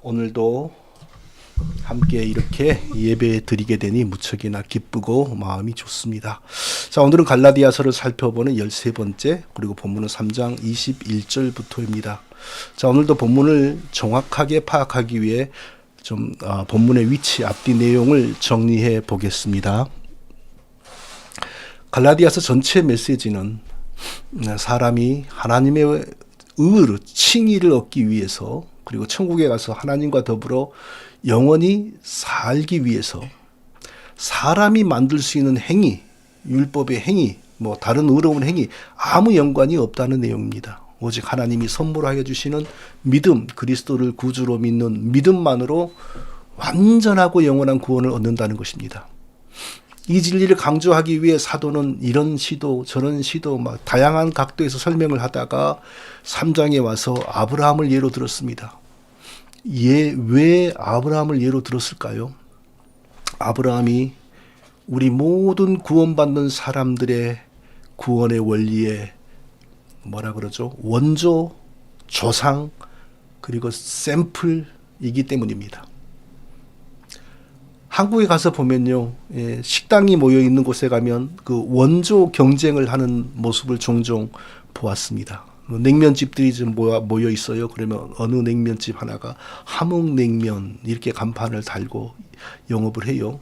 오늘도 함께 이렇게 예배 드리게 되니 무척이나 기쁘고 마음이 좋습니다. 자, 오늘은 갈라디아서를 살펴보는 13번째, 그리고 본문은 3장 21절부터입니다. 자, 오늘도 본문을 정확하게 파악하기 위해 본문의 위치, 앞뒤 내용을 정리해 보겠습니다. 갈라디아서 전체 메시지는 사람이 하나님의 의를, 칭의를 얻기 위해서, 그리고 천국에 가서 하나님과 더불어 영원히 살기 위해서 사람이 만들 수 있는 행위, 율법의 행위, 다른 의로운 행위 아무 연관이 없다는 내용입니다. 오직 하나님이 선물하여 주시는 믿음, 그리스도를 구주로 믿는 믿음만으로 완전하고 영원한 구원을 얻는다는 것입니다. 이 진리를 강조하기 위해 사도는 이런 시도 저런 시도 다양한 각도에서 설명을 하다가 3장에 와서 아브라함을 예로 들었습니다. 왜 아브라함을 예로 들었을까요? 아브라함이 우리 모든 구원받는 사람들의 구원의 원리에 원조, 조상, 그리고 샘플이기 때문입니다. 한국에 가서 보면요, 식당이 모여 있는 곳에 가면 그 원조 경쟁을 하는 모습을 종종 보았습니다. 냉면집들이 좀 모여 있어요. 그러면 어느 냉면집 하나가 함흥냉면 이렇게 간판을 달고 영업을 해요.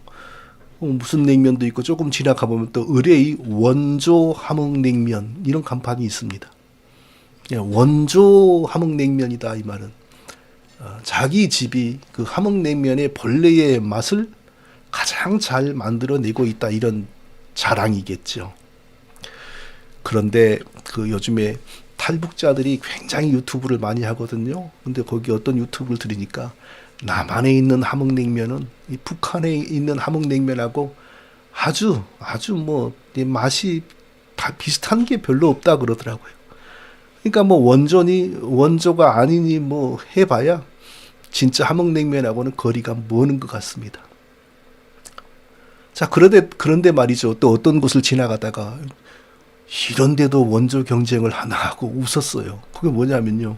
무슨 냉면도 있고 조금 지나가 보면 또 의뢰의 원조 함흥냉면 이런 간판이 있습니다. 원조 함흥냉면이다, 이 말은 자기 집이 그 함흥냉면의 본래의 맛을 가장 잘 만들어내고 있다, 이런 자랑이겠죠. 그런데 요즘에 탈북자들이 굉장히 유튜브를 많이 하거든요. 근데 거기 어떤 유튜브를 들으니까 남한에 있는 함흥냉면은 이 북한에 있는 함흥냉면하고 아주 맛이 다 비슷한 게 별로 없다 그러더라고요. 그러니까 원조가 아니니 해봐야 진짜 함흥냉면하고는 거리가 먼 것 같습니다. 자, 그런데 말이죠. 또 어떤 곳을 지나가다가 이런데도 원조 경쟁을 하나 하고 웃었어요. 그게 뭐냐면요,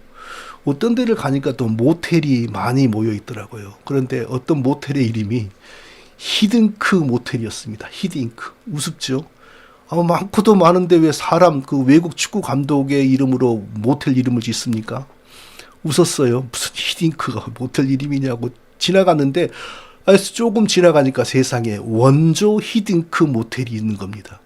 어떤 데를 가니까 또 모텔이 많이 모여 있더라고요. 그런데 어떤 모텔의 이름이 히딩크 모텔이었습니다. 히딩크. 우습죠? 많고도 많은데 왜 사람, 외국 축구 감독의 이름으로 모텔 이름을 짓습니까? 웃었어요. 무슨 히딩크가 모텔 이름이냐고 지나갔는데, 조금 지나가니까 세상에 원조 히딩크 모텔이 있는 겁니다.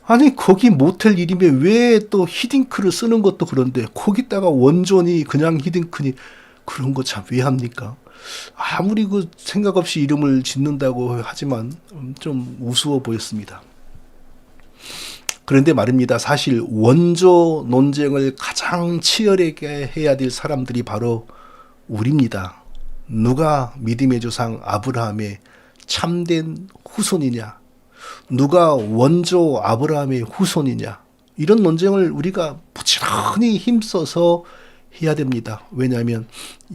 아니, 거기 모텔 이름에 왜 또 히딩크를 쓰는 것도 그런데 거기다가 원조니 그냥 히딩크니 그런 거 참 왜 합니까? 아무리 생각 없이 이름을 짓는다고 하지만 좀 우스워 보였습니다. 그런데 말입니다. 사실 원조 논쟁을 가장 치열하게 해야 될 사람들이 바로 우리입니다. 누가 믿음의 조상 아브라함의 참된 후손이냐? 누가 원조 아브라함의 후손이냐? 이런 논쟁을 우리가 부지런히 힘써서 해야 됩니다. 왜냐하면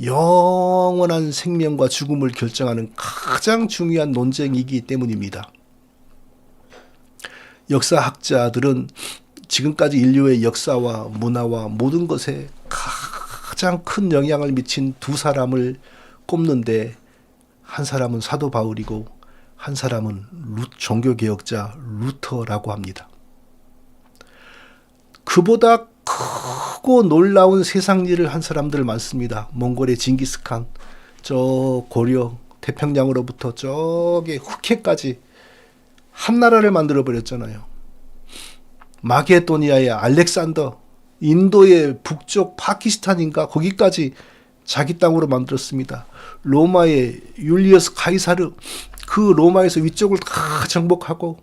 영원한 생명과 죽음을 결정하는 가장 중요한 논쟁이기 때문입니다. 역사학자들은 지금까지 인류의 역사와 문화와 모든 것에 가장 큰 영향을 미친 두 사람을 꼽는데, 한 사람은 사도 바울이고 한 사람은 종교개혁자 루터라고 합니다. 그보다 크고 놀라운 세상 일을 한 사람들 많습니다. 몽골의 징기스칸, 저 고려 태평양으로부터 저기 흑해까지 한 나라를 만들어 버렸잖아요. 마게도니아의 알렉산더, 인도의 북쪽 파키스탄인가 거기까지 자기 땅으로 만들었습니다. 로마의 율리어스 카이사르, 그 로마에서 위쪽을 다 정복하고,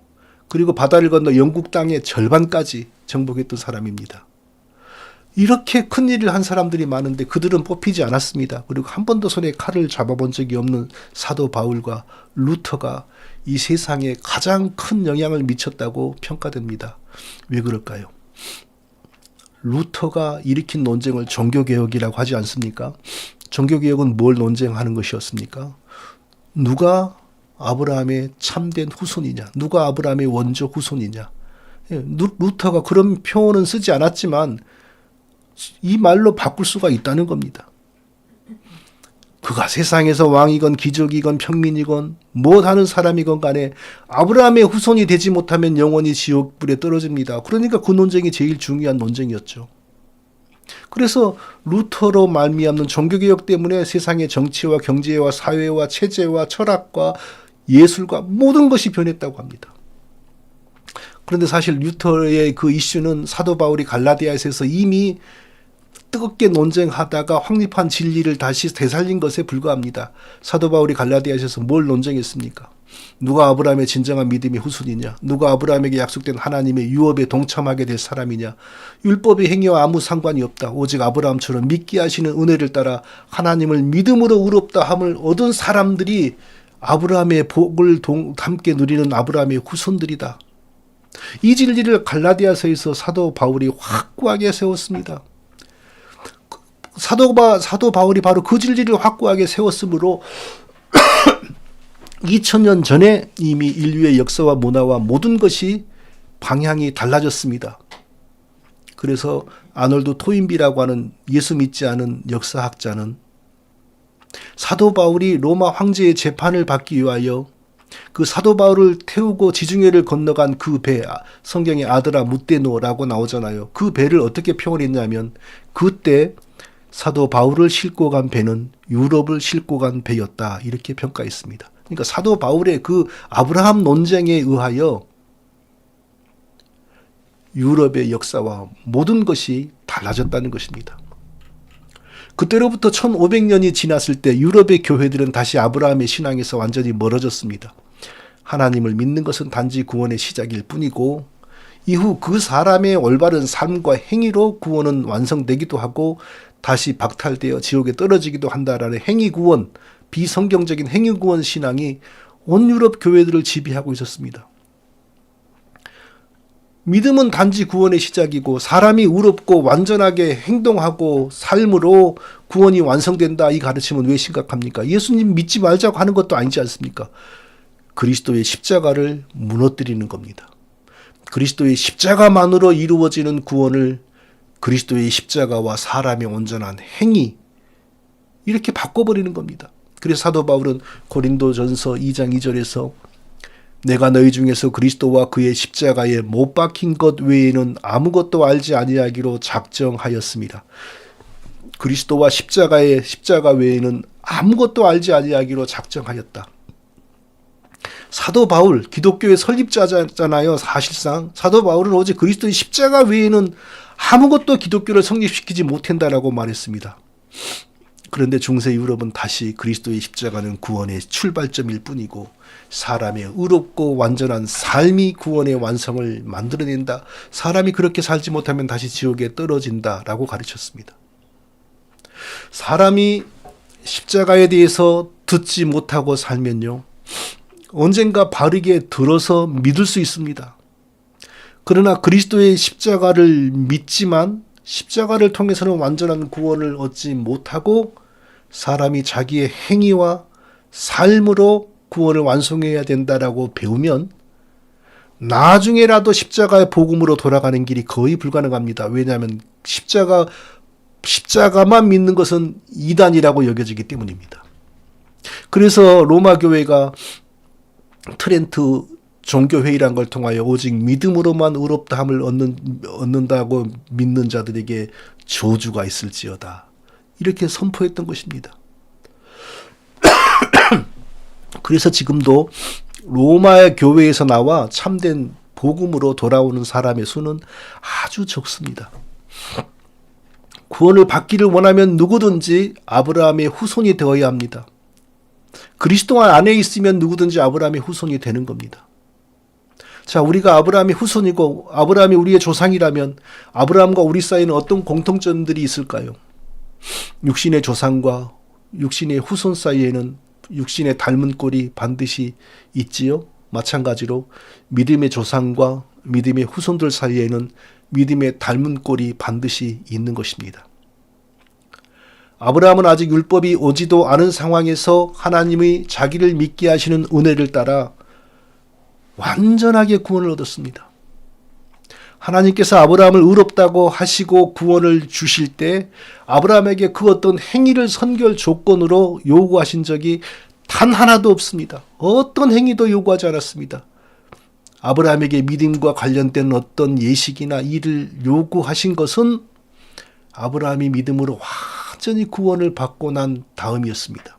그리고 바다를 건너 영국 땅의 절반까지 정복했던 사람입니다. 이렇게 큰 일을 한 사람들이 많은데 그들은 뽑히지 않았습니다. 그리고 한 번도 손에 칼을 잡아본 적이 없는 사도 바울과 루터가 이 세상에 가장 큰 영향을 미쳤다고 평가됩니다. 왜 그럴까요? 루터가 일으킨 논쟁을 종교개혁이라고 하지 않습니까? 종교개혁은 뭘 논쟁하는 것이었습니까? 누가 아브라함의 참된 후손이냐? 누가 아브라함의 원조 후손이냐? 루터가 그런 표현은 쓰지 않았지만 이 말로 바꿀 수가 있다는 겁니다. 그가 세상에서 왕이건 귀족이건 평민이건 무엇하는 사람이건 간에 아브라함의 후손이 되지 못하면 영원히 지옥불에 떨어집니다. 그러니까 그 논쟁이 제일 중요한 논쟁이었죠. 그래서 루터로 말미암는 종교개혁 때문에 세상의 정치와 경제와 사회와 체제와 철학과 예술과 모든 것이 변했다고 합니다. 그런데 사실 루터의 그 이슈는 사도 바울이 갈라디아에서 이미 뜨겁게 논쟁하다가 확립한 진리를 다시 되살린 것에 불과합니다. 사도 바울이 갈라디아에서 뭘 논쟁했습니까? 누가 아브라함의 진정한 믿음의 후손이냐? 누가 아브라함에게 약속된 하나님의 유업에 동참하게 될 사람이냐? 율법의 행위와 아무 상관이 없다. 오직 아브라함처럼 믿게 하시는 은혜를 따라 하나님을 믿음으로 의롭다 함을 얻은 사람들이 아브라함의 복을 함께 누리는 아브라함의 후손들이다. 이 진리를 갈라디아서에서 사도 바울이 확고하게 세웠습니다. 사도 바울이 바로 그 진리를 확고하게 세웠으므로 2000년 전에 이미 인류의 역사와 문화와 모든 것이 방향이 달라졌습니다. 그래서 아놀드 토인비라고 하는 예수 믿지 않은 역사학자는 사도 바울이 로마 황제의 재판을 받기 위하여 그 사도 바울을 태우고 지중해를 건너간 그 배, 성경에 아드라 무테노라고 나오잖아요. 그 배를 어떻게 표현했냐면 그때 사도 바울을 싣고 간 배는 유럽을 싣고 간 배였다. 이렇게 평가했습니다. 그러니까 사도 바울의 그 아브라함 논쟁에 의하여 유럽의 역사와 모든 것이 달라졌다는 것입니다. 그때로부터 1500년이 지났을 때 유럽의 교회들은 다시 아브라함의 신앙에서 완전히 멀어졌습니다. 하나님을 믿는 것은 단지 구원의 시작일 뿐이고 이후 그 사람의 올바른 삶과 행위로 구원은 완성되기도 하고 다시 박탈되어 지옥에 떨어지기도 한다라는 행위구원, 비성경적인 행위구원 신앙이 온 유럽 교회들을 지배하고 있었습니다. 믿음은 단지 구원의 시작이고 사람이 의롭고 완전하게 행동하고 삶으로 구원이 완성된다. 이 가르침은 왜 심각합니까? 예수님 믿지 말자고 하는 것도 아니지 않습니까? 그리스도의 십자가를 무너뜨리는 겁니다. 그리스도의 십자가만으로 이루어지는 구원을 그리스도의 십자가와 사람의 온전한 행위 이렇게 바꿔버리는 겁니다. 그래서 사도 바울은 고린도전서 2장 2절에서 내가 너희 중에서 그리스도와 그의 십자가에 못 박힌 것 외에는 아무것도 알지 아니하기로 작정하였습니다. 그리스도와 십자가 외에는 아무것도 알지 아니하기로 작정하였다. 사도 바울, 기독교의 설립자잖아요. 사실상 사도 바울은 오직 그리스도의 십자가 외에는 아무것도 기독교를 성립시키지 못한다라고 말했습니다. 그런데 중세 유럽은 다시 그리스도의 십자가는 구원의 출발점일 뿐이고 사람의 의롭고 완전한 삶이 구원의 완성을 만들어낸다. 사람이 그렇게 살지 못하면 다시 지옥에 떨어진다라고 가르쳤습니다. 사람이 십자가에 대해서 듣지 못하고 살면요. 언젠가 바르게 들어서 믿을 수 있습니다. 그러나 그리스도의 십자가를 믿지만 십자가를 통해서는 완전한 구원을 얻지 못하고 사람이 자기의 행위와 삶으로 구원을 완성해야 된다라고 배우면 나중에라도 십자가의 복음으로 돌아가는 길이 거의 불가능합니다. 왜냐하면 십자가만 믿는 것은 이단이라고 여겨지기 때문입니다. 그래서 로마 교회가 트렌트 종교회의란 걸 통하여 오직 믿음으로만 의롭다함을 얻는다고 믿는 자들에게 저주가 있을지어다. 이렇게 선포했던 것입니다. 그래서 지금도 로마의 교회에서 나와 참된 복음으로 돌아오는 사람의 수는 아주 적습니다. 구원을 받기를 원하면 누구든지 아브라함의 후손이 되어야 합니다. 그리스도 안에 있으면 누구든지 아브라함의 후손이 되는 겁니다. 자, 우리가 아브라함의 후손이고 아브라함이 우리의 조상이라면 아브라함과 우리 사이에는 어떤 공통점들이 있을까요? 육신의 조상과 육신의 후손 사이에는 육신의 닮은 꼴이 반드시 있지요. 마찬가지로 믿음의 조상과 믿음의 후손들 사이에는 믿음의 닮은 꼴이 반드시 있는 것입니다. 아브라함은 아직 율법이 오지도 않은 상황에서 하나님이 자기를 믿게 하시는 은혜를 따라 완전하게 구원을 얻었습니다. 하나님께서 아브라함을 의롭다고 하시고 구원을 주실 때 아브라함에게 그 어떤 행위를 선결 조건으로 요구하신 적이 단 하나도 없습니다. 어떤 행위도 요구하지 않았습니다. 아브라함에게 믿음과 관련된 어떤 예식이나 일을 요구하신 것은 아브라함이 믿음으로 완전히 구원을 받고 난 다음이었습니다.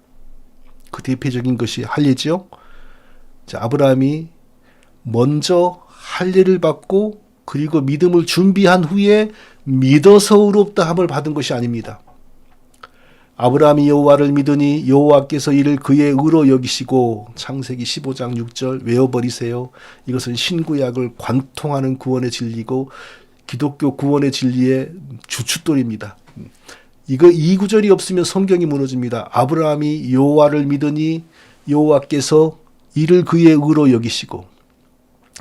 그 대표적인 것이 할례지요. 아브라함이 먼저 할례를 받고 그리고 믿음을 준비한 후에 믿어서 의롭다 함을 받은 것이 아닙니다. 아브라함이 여호와를 믿으니 여호와께서 이를 그의 의로 여기시고, 창세기 15장 6절 외워버리세요. 이것은 신구약을 관통하는 구원의 진리고 기독교 구원의 진리의 주춧돌입니다. 이 구절이 없으면 성경이 무너집니다. 아브라함이 여호와를 믿으니 여호와께서 이를 그의 의로 여기시고,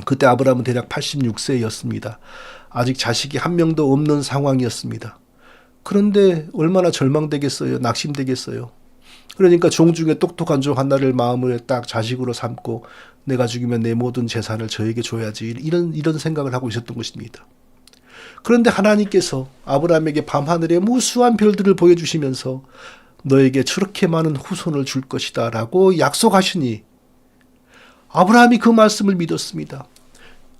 그때 아브라함은 대략 86세였습니다. 아직 자식이 한 명도 없는 상황이었습니다. 그런데 얼마나 절망되겠어요. 낙심되겠어요. 그러니까 종 중에 똑똑한 종 하나를 마음을 딱 자식으로 삼고 내가 죽으면 내 모든 재산을 저에게 줘야지, 이런 생각을 하고 있었던 것입니다. 그런데 하나님께서 아브라함에게 밤하늘에 무수한 별들을 보여주시면서 너에게 저렇게 많은 후손을 줄 것이다 라고 약속하시니 아브라함이 그 말씀을 믿었습니다.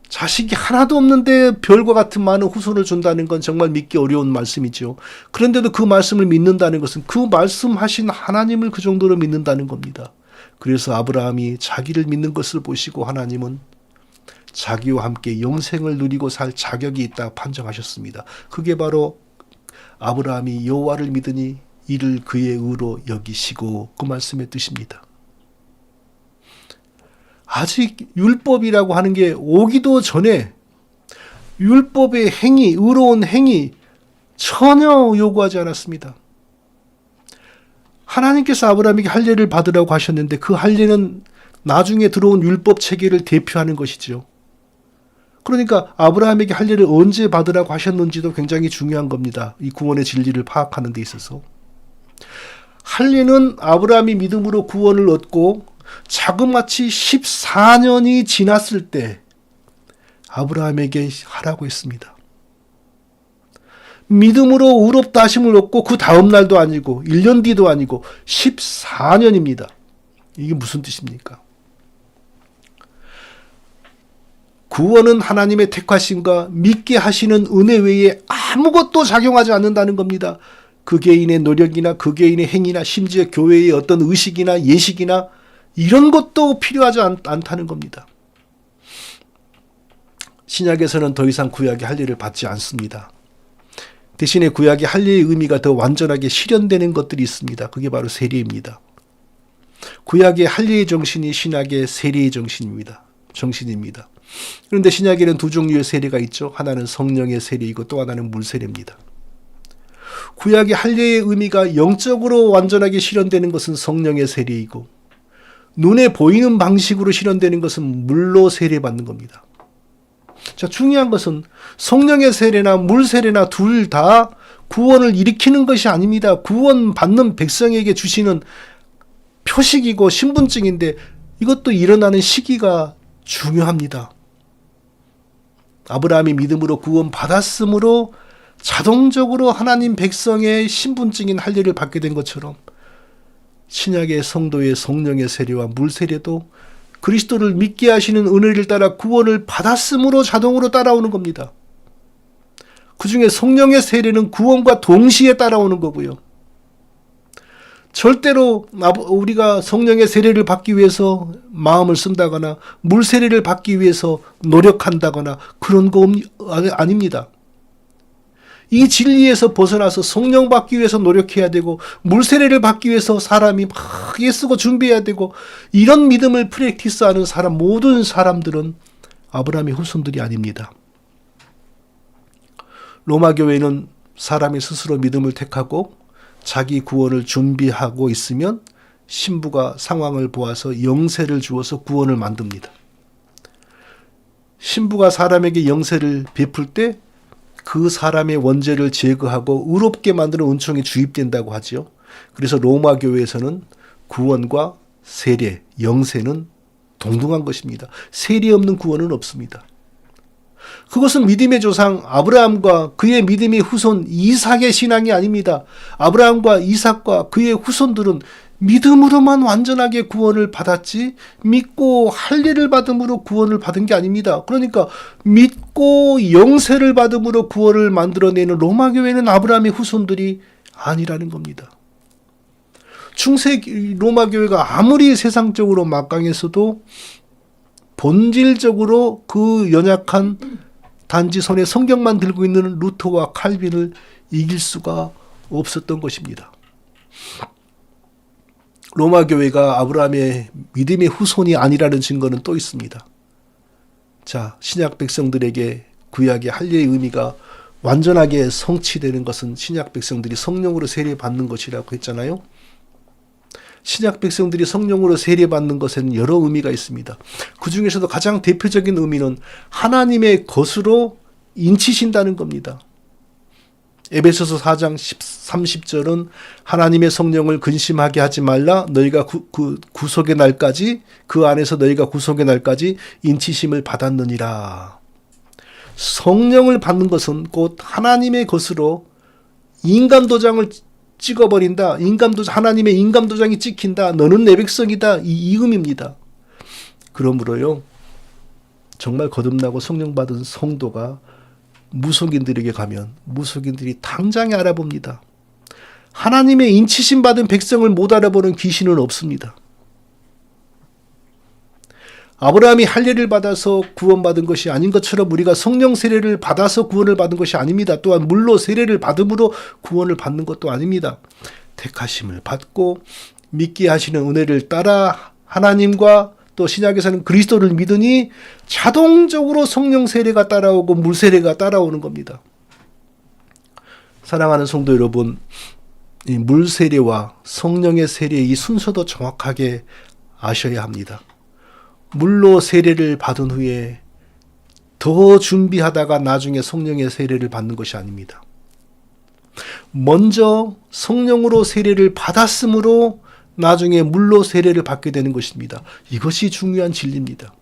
자식이 하나도 없는데 별과 같은 많은 후손을 준다는 건 정말 믿기 어려운 말씀이죠. 그런데도 그 말씀을 믿는다는 것은 그 말씀하신 하나님을 그 정도로 믿는다는 겁니다. 그래서 아브라함이 자기를 믿는 것을 보시고 하나님은 자기와 함께 영생을 누리고 살 자격이 있다 판정하셨습니다. 그게 바로 아브라함이 여호와를 믿으니 이를 그의 의로 여기시고, 그 말씀의 뜻입니다. 아직 율법이라고 하는 게 오기도 전에 율법의 행위, 의로운 행위 전혀 요구하지 않았습니다. 하나님께서 아브라함에게 할례를 받으라고 하셨는데 그 할례는 나중에 들어온 율법 체계를 대표하는 것이죠. 그러니까 아브라함에게 할례를 언제 받으라고 하셨는지도 굉장히 중요한 겁니다. 이 구원의 진리를 파악하는 데 있어서. 할례는 아브라함이 믿음으로 구원을 얻고 자그마치 14년이 지났을 때 아브라함에게 하라고 했습니다. 믿음으로 의롭다 하심을 얻고 그 다음 날도 아니고 1년 뒤도 아니고 14년입니다. 이게 무슨 뜻입니까? 구원은 하나님의 택하심과 믿게 하시는 은혜 외에 아무것도 작용하지 않는다는 겁니다. 그 개인의 노력이나 그 개인의 행위나 심지어 교회의 어떤 의식이나 예식이나 이런 것도 필요하지 않다는 겁니다. 신약에서는 더 이상 구약의 할례를 받지 않습니다. 대신에 구약의 할례의 의미가 더 완전하게 실현되는 것들이 있습니다. 그게 바로 세례입니다. 구약의 할례의 정신이 신약의 세례의 정신입니다. 그런데 신약에는 두 종류의 세례가 있죠. 하나는 성령의 세례이고 또 하나는 물세례입니다. 구약의 할례의 의미가 영적으로 완전하게 실현되는 것은 성령의 세례이고 눈에 보이는 방식으로 실현되는 것은 물로 세례받는 겁니다. 자, 중요한 것은 성령의 세례나 물 세례나 둘 다 구원을 일으키는 것이 아닙니다. 구원 받는 백성에게 주시는 표식이고 신분증인데 이것도 일어나는 시기가 중요합니다. 아브라함이 믿음으로 구원 받았으므로 자동적으로 하나님 백성의 신분증인 할례를 받게 된 것처럼 신약의 성도의 성령의 세례와 물 세례도 그리스도를 믿게 하시는 은혜를 따라 구원을 받았으므로 자동으로 따라오는 겁니다. 그 중에 성령의 세례는 구원과 동시에 따라오는 거고요. 절대로 우리가 성령의 세례를 받기 위해서 마음을 쓴다거나 물 세례를 받기 위해서 노력한다거나 그런 거 아닙니다. 이 진리에서 벗어나서 성령 받기 위해서 노력해야 되고 물 세례를 받기 위해서 사람이 막 애쓰고 준비해야 되고 이런 믿음을 프랙티스하는 사람, 모든 사람들은 아브라함의 후손들이 아닙니다. 로마 교회는 사람이 스스로 믿음을 택하고 자기 구원을 준비하고 있으면 신부가 상황을 보아서 영세를 주어서 구원을 만듭니다. 신부가 사람에게 영세를 베풀 때 그 사람의 원죄를 제거하고 의롭게 만드는 은총이 주입된다고 하지요. 그래서 로마 교회에서는 구원과 세례, 영세는 동등한 것입니다. 세례 없는 구원은 없습니다. 그것은 믿음의 조상 아브라함과 그의 믿음의 후손 이삭의 신앙이 아닙니다. 아브라함과 이삭과 그의 후손들은 믿음으로만 완전하게 구원을 받았지 믿고 할례를 받음으로 구원을 받은 게 아닙니다. 그러니까 믿고 영세를 받음으로 구원을 만들어내는 로마 교회는 아브라함의 후손들이 아니라는 겁니다. 중세 로마 교회가 아무리 세상적으로 막강했어도 본질적으로 그 연약한 단지 손에 성경만 들고 있는 루터와 칼빈을 이길 수가 없었던 것입니다. 로마 교회가 아브라함의 믿음의 후손이 아니라는 증거는 또 있습니다. 자, 신약 백성들에게 구약의 할례의 의미가 완전하게 성취되는 것은 신약 백성들이 성령으로 세례받는 것이라고 했잖아요. 신약 백성들이 성령으로 세례받는 것에는 여러 의미가 있습니다. 그 중에서도 가장 대표적인 의미는 하나님의 것으로 인치신다는 겁니다. 에베소서 4장 30절은 하나님의 성령을 근심하게 하지 말라. 너희가 구속의 날까지 그 안에서 너희가 구속의 날까지 인치심을 받았느니라. 성령을 받는 것은 곧 하나님의 것으로 인감 도장을 찍어버린다. 하나님의 인감 도장이 찍힌다. 너는 내 백성이다. 이 의미입니다. 그러므로요, 정말 거듭나고 성령 받은 성도가 무속인들에게 가면 무속인들이 당장에 알아봅니다. 하나님의 인치심 받은 백성을 못 알아보는 귀신은 없습니다. 아브라함이 할례를 받아서 구원받은 것이 아닌 것처럼 우리가 성령 세례를 받아서 구원을 받은 것이 아닙니다. 또한 물로 세례를 받음으로 구원을 받는 것도 아닙니다. 택하심을 받고 믿게 하시는 은혜를 따라 하나님과 또 신약에서는 그리스도를 믿으니 자동적으로 성령 세례가 따라오고 물 세례가 따라오는 겁니다. 사랑하는 성도 여러분, 이 물 세례와 성령의 세례의 이 순서도 정확하게 아셔야 합니다. 물로 세례를 받은 후에 더 준비하다가 나중에 성령의 세례를 받는 것이 아닙니다. 먼저 성령으로 세례를 받았으므로 나중에 물로 세례를 받게 되는 것입니다. 이것이 중요한 진리입니다.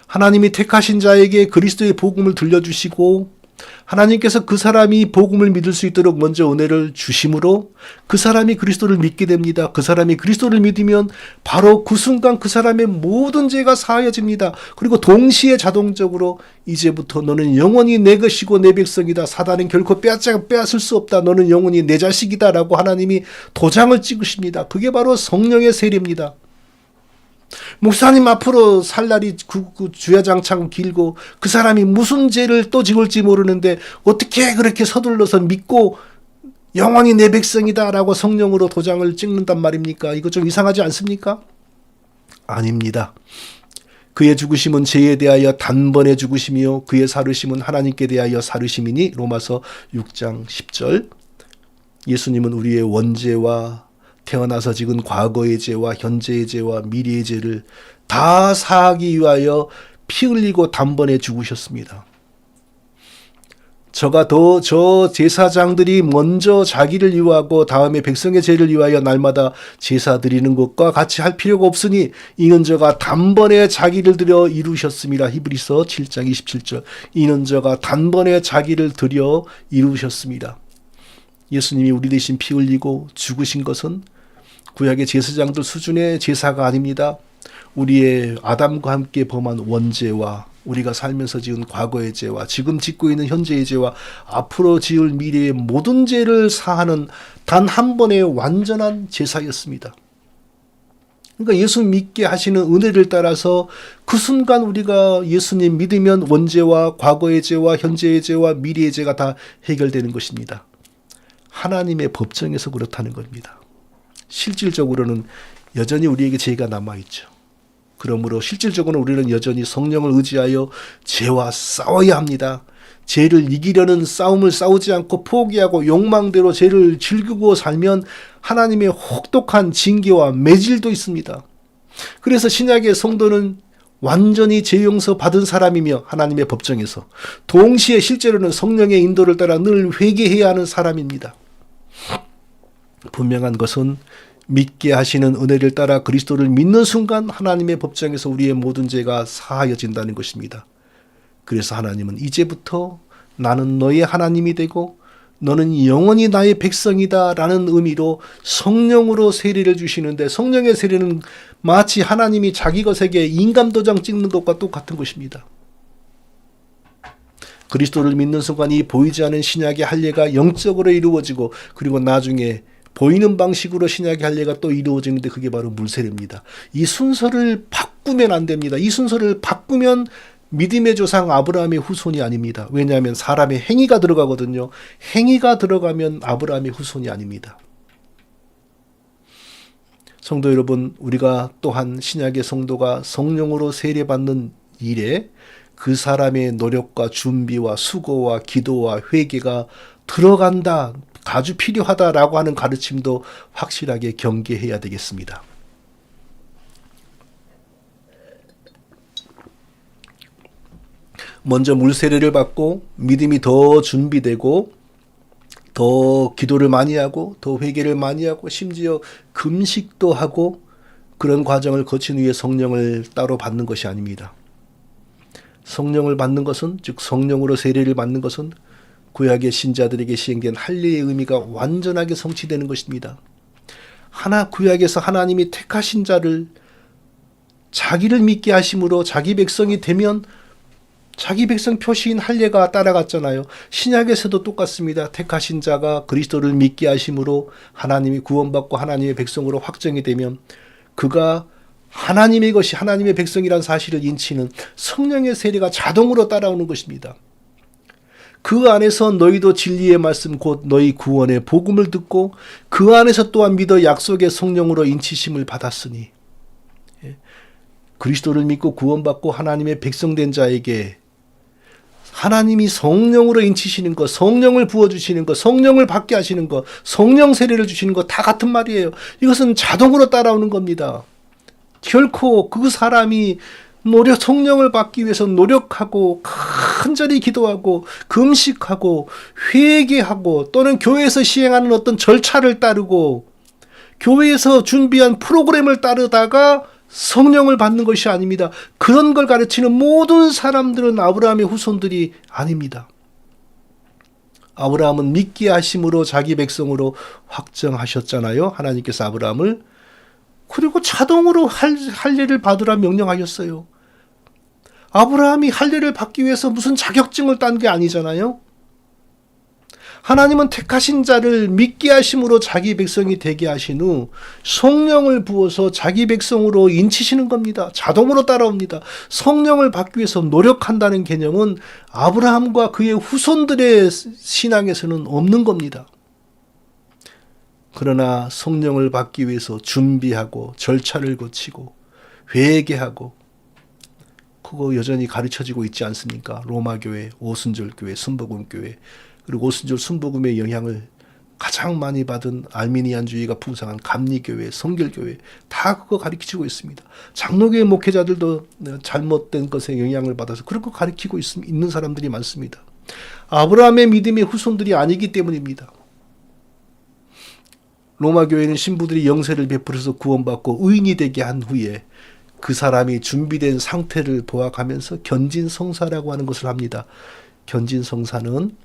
하나님이 택하신 자에게 그리스도의 복음을 들려주시고 하나님께서 그 사람이 복음을 믿을 수 있도록 먼저 은혜를 주심으로 그 사람이 그리스도를 믿게 됩니다. 그 사람이 그리스도를 믿으면 바로 그 순간 그 사람의 모든 죄가 사하여집니다. 그리고 동시에 자동적으로 이제부터 너는 영원히 내 것이고 내 백성이다. 사단은 결코 빼앗을 수 없다. 너는 영원히 내 자식이다. 라고 하나님이 도장을 찍으십니다. 그게 바로 성령의 세례입니다. 목사님 앞으로 살 날이 주야장창 길고 그 사람이 무슨 죄를 또 지을지 모르는데 어떻게 그렇게 서둘러서 믿고 영원히 내 백성이다 라고 성령으로 도장을 찍는단 말입니까? 이거 좀 이상하지 않습니까? 아닙니다. 그의 죽으심은 죄에 대하여 단번에 죽으심이요 그의 살으심은 하나님께 대하여 살으심이니 로마서 6장 10절. 예수님은 우리의 원죄와 태어나서 지은 과거의 죄와 현재의 죄와 미래의 죄를 다 사하기 위하여 피 흘리고 단번에 죽으셨습니다. 저 제사장들이 먼저 자기를 위하고 다음에 백성의 죄를 위하여 날마다 제사 드리는 것과 같이 할 필요가 없으니 이는 저가 단번에 자기를 드려 이루셨습니다. 히브리서 7장 27절. 이는 저가 단번에 자기를 드려 이루셨습니다. 예수님이 우리 대신 피 흘리고 죽으신 것은 구약의 제사장들 수준의 제사가 아닙니다. 우리의 아담과 함께 범한 원죄와 우리가 살면서 지은 과거의 죄와 지금 짓고 있는 현재의 죄와 앞으로 지을 미래의 모든 죄를 사하는 단 한 번의 완전한 제사였습니다. 그러니까 예수 믿게 하시는 은혜를 따라서 그 순간 우리가 예수님 믿으면 원죄와 과거의 죄와 현재의 죄와 미래의 죄가 다 해결되는 것입니다. 하나님의 법정에서 그렇다는 겁니다. 실질적으로는 여전히 우리에게 죄가 남아있죠. 그러므로 실질적으로 우리는 여전히 성령을 의지하여 죄와 싸워야 합니다. 죄를 이기려는 싸움을 싸우지 않고 포기하고 욕망대로 죄를 즐기고 살면 하나님의 혹독한 징계와 매질도 있습니다. 그래서 신약의 성도는 완전히 죄 용서 받은 사람이며 하나님의 법정에서 동시에 실제로는 성령의 인도를 따라 늘 회개해야 하는 사람입니다. 분명한 것은 믿게 하시는 은혜를 따라 그리스도를 믿는 순간 하나님의 법정에서 우리의 모든 죄가 사하여진다는 것입니다. 그래서 하나님은 이제부터 나는 너의 하나님이 되고 너는 영원히 나의 백성이다 라는 의미로 성령으로 세례를 주시는데, 성령의 세례는 마치 하나님이 자기 것에게 인감도장 찍는 것과 똑같은 것입니다. 그리스도를 믿는 순간 이 보이지 않은 신약의 할례가 영적으로 이루어지고, 그리고 나중에 보이는 방식으로 신약의 할례가 또 이루어지는데, 그게 바로 물세례입니다. 이 순서를 바꾸면 안 됩니다. 이 순서를 바꾸면 믿음의 조상 아브라함의 후손이 아닙니다. 왜냐하면 사람의 행위가 들어가거든요. 행위가 들어가면 아브라함의 후손이 아닙니다. 성도 여러분, 우리가 또한 신약의 성도가 성령으로 세례받는 일에 그 사람의 노력과 준비와 수고와 기도와 회개가 들어간다, 아주 필요하다라고 하는 가르침도 확실하게 경계해야 되겠습니다. 먼저 물세례를 받고 믿음이 더 준비되고 더 기도를 많이 하고 더 회개를 많이 하고 심지어 금식도 하고, 그런 과정을 거친 후에 성령을 따로 받는 것이 아닙니다. 성령을 받는 것은, 즉 성령으로 세례를 받는 것은 구약의 신자들에게 시행된 할례의 의미가 완전하게 성취되는 것입니다. 구약에서 하나님이 택하신 자를 자기를 믿게 하심으로 자기 백성이 되면 자기 백성 표시인 할례가 따라갔잖아요. 신약에서도 똑같습니다. 택하신 자가 그리스도를 믿게 하심으로 하나님이 구원받고 하나님의 백성으로 확정이 되면 그가 하나님의 것이 하나님의 백성이라는 사실을 인치는 성령의 세례가 자동으로 따라오는 것입니다. 그 안에서 너희도 진리의 말씀 곧 너희 구원의 복음을 듣고 그 안에서 또한 믿어 약속의 성령으로 인치심을 받았으니, 그리스도를 믿고 구원받고 하나님의 백성된 자에게 하나님이 성령으로 인치시는 것, 성령을 부어주시는 것, 성령을 받게 하시는 것, 성령 세례를 주시는 것 다 같은 말이에요. 이것은 자동으로 따라오는 겁니다. 결코 그 사람이 성령을 받기 위해서 노력하고 간절히 기도하고 금식하고 회개하고 또는 교회에서 시행하는 어떤 절차를 따르고 교회에서 준비한 프로그램을 따르다가 성령을 받는 것이 아닙니다. 그런 걸 가르치는 모든 사람들은 아브라함의 후손들이 아닙니다. 아브라함은 믿게 하심으로 자기 백성으로 확정하셨잖아요. 하나님께서 아브라함을. 그리고 자동으로 할례를 받으라 명령하셨어요. 아브라함이 할례를 받기 위해서 무슨 자격증을 딴 게 아니잖아요. 하나님은 택하신 자를 믿게 하심으로 자기 백성이 되게 하신 후 성령을 부어서 자기 백성으로 인치시는 겁니다. 자동으로 따라옵니다. 성령을 받기 위해서 노력한다는 개념은 아브라함과 그의 후손들의 신앙에서는 없는 겁니다. 그러나 성령을 받기 위해서 준비하고 절차를 거치고 회개하고, 그거 여전히 가르쳐지고 있지 않습니까? 로마교회, 오순절교회, 순복음교회, 그리고 오순절 순복음의 영향을 가장 많이 받은 알미니안주의가 풍성한 감리교회, 성결교회 다 그거 가르치고 있습니다. 장로교회 목회자들도 잘못된 것에 영향을 받아서 그렇게 가르치고 있는 사람들이 많습니다. 아브라함의 믿음의 후손들이 아니기 때문입니다. 로마교회는 신부들이 영세를 베풀어서 구원받고 의인이 되게 한 후에 그 사람이 준비된 상태를 보아가면서 견진성사라고 하는 것을 합니다. 견진성사는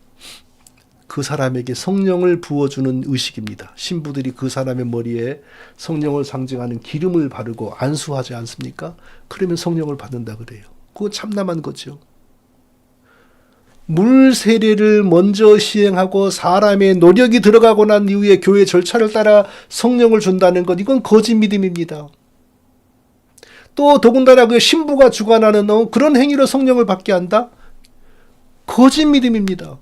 그 사람에게 성령을 부어주는 의식입니다. 신부들이 그 사람의 머리에 성령을 상징하는 기름을 바르고 안수하지 않습니까? 그러면 성령을 받는다 그래요. 그거 참남한 거죠. 물 세례를 먼저 시행하고 사람의 노력이 들어가고 난 이후에 교회 절차를 따라 성령을 준다는 것, 이건 거짓 믿음입니다. 또 더군다나 그 신부가 주관하는 그런 행위로 성령을 받게 한다? 거짓 믿음입니다.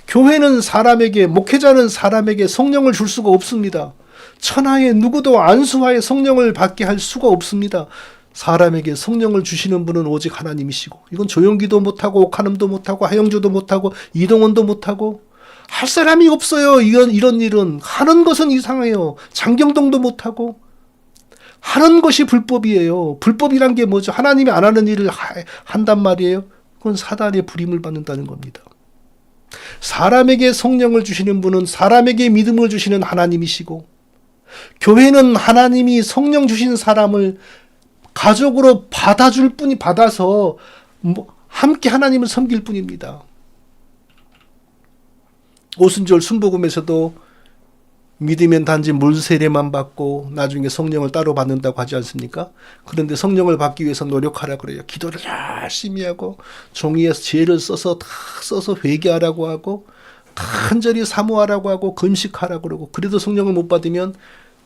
교회는 사람에게, 목회자는 사람에게 성령을 줄 수가 없습니다. 천하의 누구도 안수하에 성령을 받게 할 수가 없습니다. 사람에게 성령을 주시는 분은 오직 하나님이시고, 이건 조용기도 못하고 옥한음도 못하고 하영조도 못하고 이동원도 못하고 할 사람이 없어요. 이런 일은 하는 것은 이상해요. 장경동도 못하고 하는 것이 불법이에요. 불법이란 게 뭐죠? 하나님이 안 하는 일을 한단 말이에요. 그건 사단의 부림을 받는다는 겁니다. 사람에게 성령을 주시는 분은 사람에게 믿음을 주시는 하나님이시고, 교회는 하나님이 성령 주신 사람을 가족으로 받아줄 뿐이 받아서 함께 하나님을 섬길 뿐입니다. 오순절 순복음에서도 믿으면 단지 물 세례만 받고 나중에 성령을 따로 받는다고 하지 않습니까? 그런데 성령을 받기 위해서 노력하라 그래요. 기도를 열심히 하고 종이에 죄를 써서 회개하라고 하고 간절히 사모하라고 하고 금식하라고 그러고, 그래도 성령을 못 받으면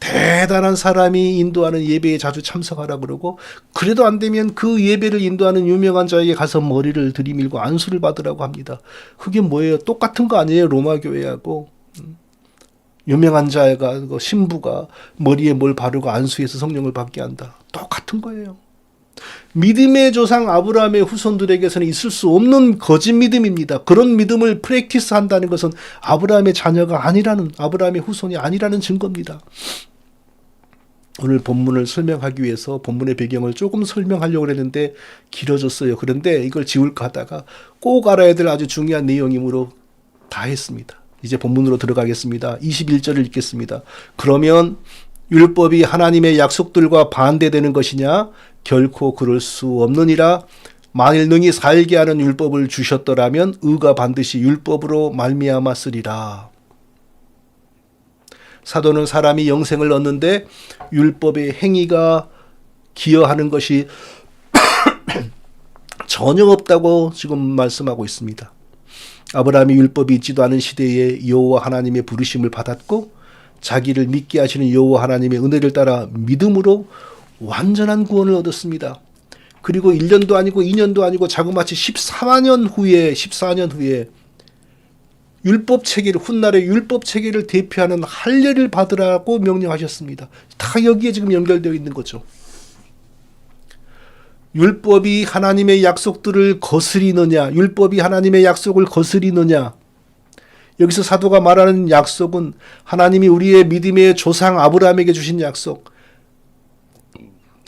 대단한 사람이 인도하는 예배에 자주 참석하라고 그러고, 그래도 안 되면 그 예배를 인도하는 유명한 자에게 가서 머리를 들이밀고 안수를 받으라고 합니다. 그게 뭐예요? 똑같은 거 아니에요? 로마 교회하고. 유명한 자가, 신부가 머리에 뭘 바르고 안수해서 성령을 받게 한다. 똑같은 거예요. 믿음의 조상 아브라함의 후손들에게서는 있을 수 없는 거짓 믿음입니다. 그런 믿음을 프랙티스 한다는 것은 아브라함의 자녀가 아니라는, 아브라함의 후손이 아니라는 증거입니다. 오늘 본문을 설명하기 위해서 본문의 배경을 조금 설명하려고 했는데 길어졌어요. 그런데 이걸 지울까 하다가 꼭 알아야 될 아주 중요한 내용이므로 다 했습니다. 이제 본문으로 들어가겠습니다. 21절을 읽겠습니다. 그러면 율법이 하나님의 약속들과 반대되는 것이냐? 결코 그럴 수 없느니라. 만일 능히 살게 하는 율법을 주셨더라면 의가 반드시 율법으로 말미암아 쓰리라. 사도는 사람이 영생을 얻는데 율법의 행위가 기여하는 것이 전혀 없다고 지금 말씀하고 있습니다. 아브라함이 율법이 있지도 않은 시대에 여호와 하나님의 부르심을 받았고 자기를 믿게 하시는 여호와 하나님의 은혜를 따라 믿음으로 완전한 구원을 얻었습니다. 그리고 1년도 아니고 2년도 아니고 자그마치 14년 후에 율법 체계를, 훗날의 율법 체계를 대표하는 할례를 받으라고 명령하셨습니다. 다 여기에 지금 연결되어 있는 거죠. 율법이 하나님의 약속들을 거스리느냐, 율법이 하나님의 약속을 거스리느냐. 여기서 사도가 말하는 약속은 하나님이 우리의 믿음의 조상 아브라함에게 주신 약속,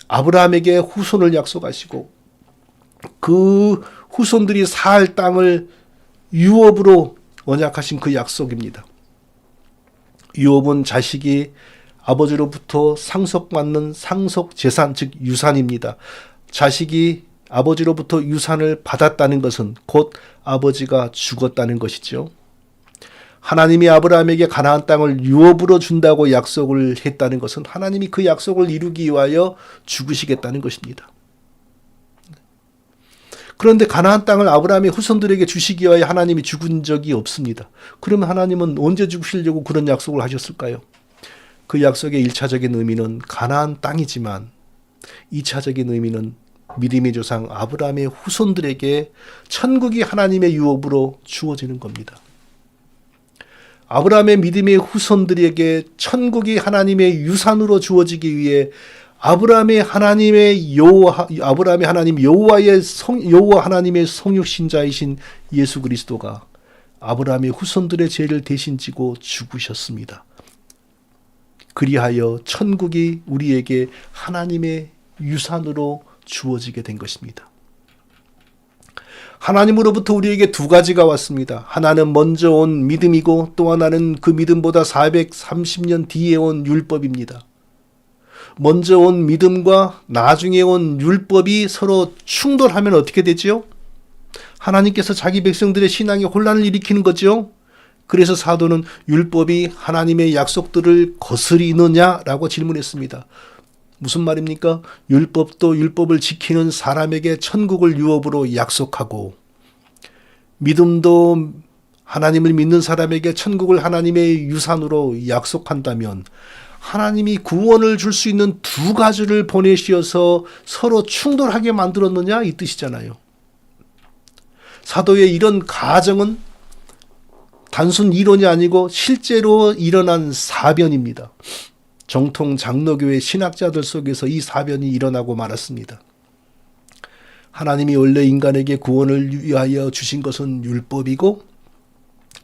아브라함에게 후손을 약속하시고 그 후손들이 살 땅을 유업으로 언약하신 그 약속입니다. 유업은 자식이 아버지로부터 상속받는 상속재산, 즉 유산입니다. 자식이 아버지로부터 유산을 받았다는 것은 곧 아버지가 죽었다는 것이죠. 하나님이 아브라함에게 가나안 땅을 유업으로 준다고 약속을 했다는 것은 하나님이 그 약속을 이루기 위하여 죽으시겠다는 것입니다. 그런데 가나안 땅을 아브라함의 후손들에게 주시기 위하여 하나님이 죽은 적이 없습니다. 그러면 하나님은 언제 죽으시려고 그런 약속을 하셨을까요? 그 약속의 1차적인 의미는 가나안 땅이지만 2차적인 의미는 믿음의 조상 아브라함의 후손들에게 천국이 하나님의 유업으로 주어지는 겁니다. 아브라함의 믿음의 후손들에게 천국이 하나님의 유산으로 주어지기 위해 아브라함의 하나님 여호와 하나님의 성육신자이신 예수 그리스도가 아브라함의 후손들의 죄를 대신 지고 죽으셨습니다. 그리하여 천국이 우리에게 하나님의 유산으로 주어지게 된 것입니다. 하나님으로부터 우리에게 두 가지가 왔습니다. 하나는 먼저 온 믿음이고 또 하나는 그 믿음보다 430년 뒤에 온 율법입니다. 먼저 온 믿음과 나중에 온 율법이 서로 충돌하면 어떻게 되지요? 하나님께서 자기 백성들의 신앙에 혼란을 일으키는 거죠. 그래서 사도는 율법이 하나님의 약속들을 거스리느냐라고 질문했습니다. 무슨 말입니까? 율법도 율법을 지키는 사람에게 천국을 유업으로 약속하고 믿음도 하나님을 믿는 사람에게 천국을 하나님의 유산으로 약속한다면 하나님이 구원을 줄 수 있는 두 가지를 보내시어서 서로 충돌하게 만들었느냐 이 뜻이잖아요. 사도의 이런 가정은 단순 이론이 아니고 실제로 일어난 사변입니다. 정통 장로교회 신학자들 속에서 이 사변이 일어나고 말았습니다. 하나님이 원래 인간에게 구원을 위하여 주신 것은 율법이고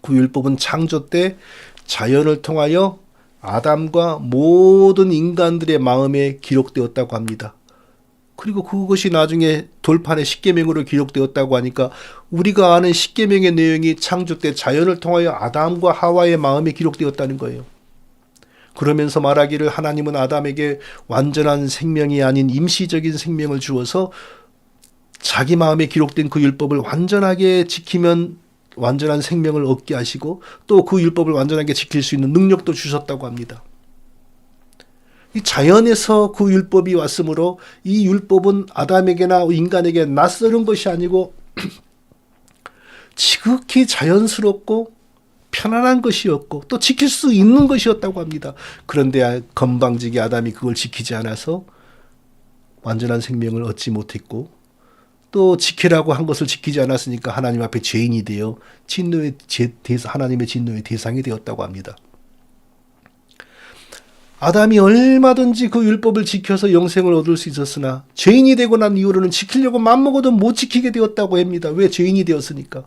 그 율법은 창조 때 자연을 통하여 아담과 모든 인간들의 마음에 기록되었다고 합니다. 그리고 그것이 나중에 돌판에 십계명으로 기록되었다고 하니까 우리가 아는 십계명의 내용이 창조 때 자연을 통하여 아담과 하와의 마음에 기록되었다는 거예요. 그러면서 말하기를 하나님은 아담에게 완전한 생명이 아닌 임시적인 생명을 주어서 자기 마음에 기록된 그 율법을 완전하게 지키면 완전한 생명을 얻게 하시고 또 그 율법을 완전하게 지킬 수 있는 능력도 주셨다고 합니다. 이 자연에서 그 율법이 왔으므로 이 율법은 아담에게나 인간에게 낯설은 것이 아니고 지극히 자연스럽고 편안한 것이었고 또 지킬 수 있는 것이었다고 합니다. 그런데 건방지게 아담이 그걸 지키지 않아서 완전한 생명을 얻지 못했고 또 지키라고 한 것을 지키지 않았으니까 하나님 앞에 죄인이 되어 하나님의 진노의 대상이 되었다고 합니다. 아담이 얼마든지 그 율법을 지켜서 영생을 얻을 수 있었으나 죄인이 되고 난 이후로는 지키려고 맘먹어도 못 지키게 되었다고 합니다. 왜? 죄인이 되었으니까.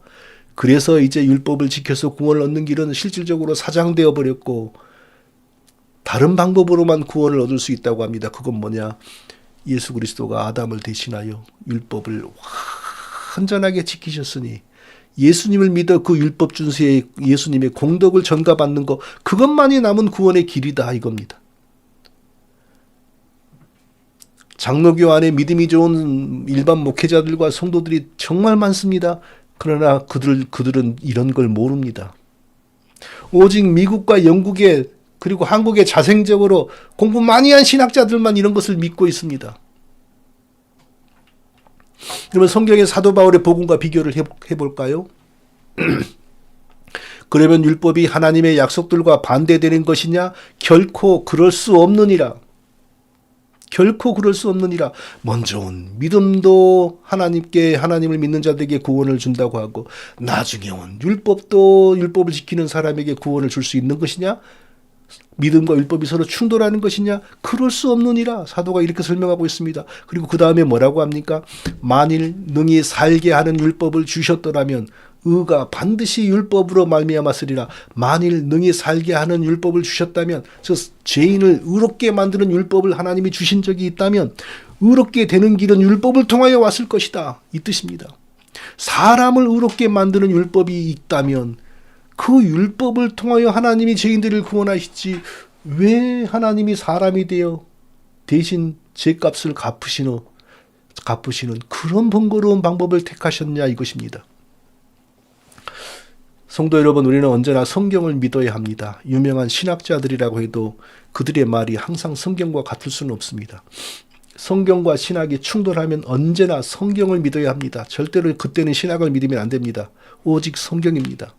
그래서 이제 율법을 지켜서 구원을 얻는 길은 실질적으로 사장되어 버렸고 다른 방법으로만 구원을 얻을 수 있다고 합니다. 그건 뭐냐? 예수 그리스도가 아담을 대신하여 율법을 완전하게 지키셨으니 예수님을 믿어 그 율법 준수에 예수님의 공덕을 전가받는 것, 그것만이 남은 구원의 길이다 이겁니다. 장로교 안에 믿음이 좋은 일반 목회자들과 성도들이 정말 많습니다. 그러나 그들은 이런 걸 모릅니다. 오직 미국과 영국에 그리고 한국에 자생적으로 공부 많이 한 신학자들만 이런 것을 믿고 있습니다. 그러면 성경의 사도 바울의 복음과 비교를 해볼까요? 그러면 율법이 하나님의 약속들과 반대되는 것이냐? 결코 그럴 수 없느니라. 결코 그럴 수 없느니라. 먼저 온 믿음도 하나님을 믿는 자들에게 구원을 준다고 하고 나중에 온 율법도 율법을 지키는 사람에게 구원을 줄 수 있는 것이냐? 믿음과 율법이 서로 충돌하는 것이냐? 그럴 수 없느니라. 사도가 이렇게 설명하고 있습니다. 그리고 그 다음에 뭐라고 합니까? 만일 능히 살게 하는 율법을 주셨더라면 의가 반드시 율법으로 말미암았으리라. 만일 능히 살게 하는 율법을 주셨다면, 저 죄인을 의롭게 만드는 율법을 하나님이 주신 적이 있다면 의롭게 되는 길은 율법을 통하여 왔을 것이다 이 뜻입니다. 사람을 의롭게 만드는 율법이 있다면 그 율법을 통하여 하나님이 죄인들을 구원하시지 왜 하나님이 사람이 되어 대신 죄값을 갚으시는 그런 번거로운 방법을 택하셨냐 이것입니다. 성도 여러분, 우리는 언제나 성경을 믿어야 합니다. 유명한 신학자들이라고 해도 그들의 말이 항상 성경과 같을 수는 없습니다. 성경과 신학이 충돌하면 언제나 성경을 믿어야 합니다. 절대로 그때는 신학을 믿으면 안 됩니다. 오직 성경입니다.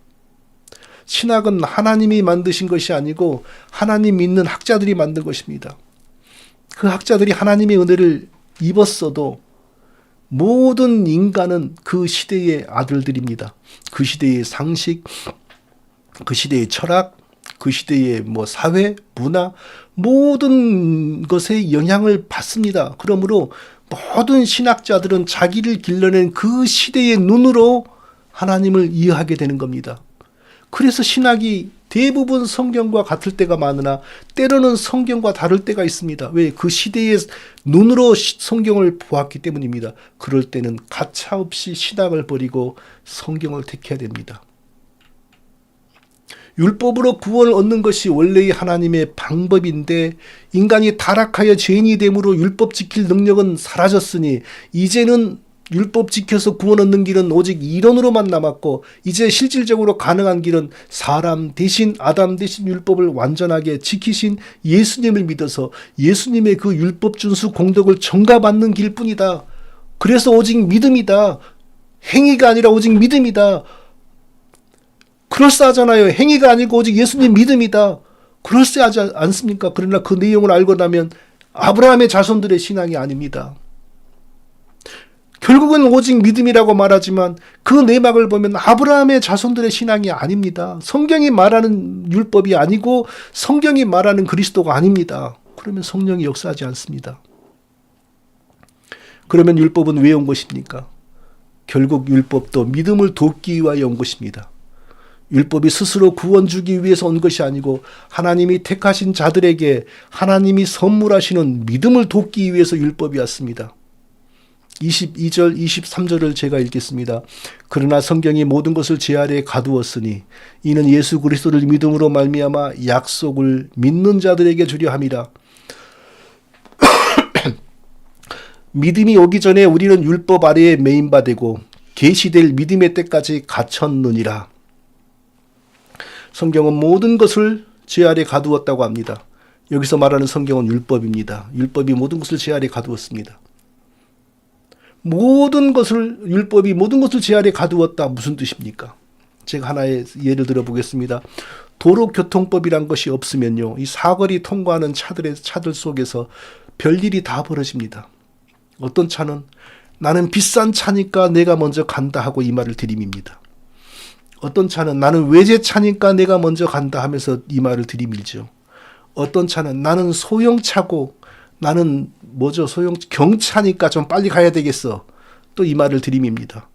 신학은 하나님이 만드신 것이 아니고 하나님 믿는 학자들이 만든 것입니다. 그 학자들이 하나님의 은혜를 입었어도 모든 인간은 그 시대의 아들들입니다. 그 시대의 상식, 그 시대의 철학, 그 시대의 사회, 문화, 모든 것에 영향을 받습니다. 그러므로 모든 신학자들은 자기를 길러낸 그 시대의 눈으로 하나님을 이해하게 되는 겁니다. 그래서 신학이 대부분 성경과 같을 때가 많으나 때로는 성경과 다를 때가 있습니다. 왜? 그 시대의 눈으로 성경을 보았기 때문입니다. 그럴 때는 가차없이 신학을 버리고 성경을 택해야 됩니다. 율법으로 구원을 얻는 것이 원래의 하나님의 방법인데 인간이 타락하여 죄인이 됨으로 율법 지킬 능력은 사라졌으니 이제는 율법 지켜서 구원 얻는 길은 오직 이론으로만 남았고 이제 실질적으로 가능한 길은 사람 대신 아담 대신 율법을 완전하게 지키신 예수님을 믿어서 예수님의 그 율법 준수 공덕을 전가받는 길뿐이다. 그래서 오직 믿음이다. 행위가 아니라 오직 믿음이다. 그럴싸하잖아요. 행위가 아니고 오직 예수님 믿음이다. 그럴싸하지 않습니까? 그러나 그 내용을 알고 나면 아브라함의 자손들의 신앙이 아닙니다. 결국은 오직 믿음이라고 말하지만 그 내막을 보면 아브라함의 자손들의 신앙이 아닙니다. 성경이 말하는 율법이 아니고 성경이 말하는 그리스도가 아닙니다. 그러면 성령이 역사하지 않습니다. 그러면 율법은 왜 온 것입니까? 결국 율법도 믿음을 돕기 위하여 온 것입니다. 율법이 스스로 구원 주기 위해서 온 것이 아니고 하나님이 택하신 자들에게 하나님이 선물하시는 믿음을 돕기 위해서 율법이 왔습니다. 22절, 23절을 제가 읽겠습니다. 그러나 성경이 모든 것을 제 아래에 가두었으니 이는 예수 그리스도를 믿음으로 말미암아 약속을 믿는 자들에게 주려 함이라. 믿음이 오기 전에 우리는 율법 아래에 매인바 되고 계시될 믿음의 때까지 갇혔느니라. 성경은 모든 것을 죄 아래 가두었다고 합니다. 여기서 말하는 성경은 율법입니다. 율법이 모든 것을 죄 아래 가두었습니다. 율법이 모든 것을 죄 아래 가두었다. 무슨 뜻입니까? 제가 하나의 예를 들어보겠습니다. 도로교통법이란 것이 없으면요, 이 사거리 통과하는 차들 속에서 별일이 다 벌어집니다. 어떤 차는 나는 비싼 차니까 내가 먼저 간다 하고 이 말을 들이밉니다. 어떤 차는 나는 외제차니까 내가 먼저 간다 하면서 이 말을 들이밀죠. 어떤 차는 나는 소형차고 나는 경차니까 좀 빨리 가야 되겠어. 또 이 말을 들이밉니다.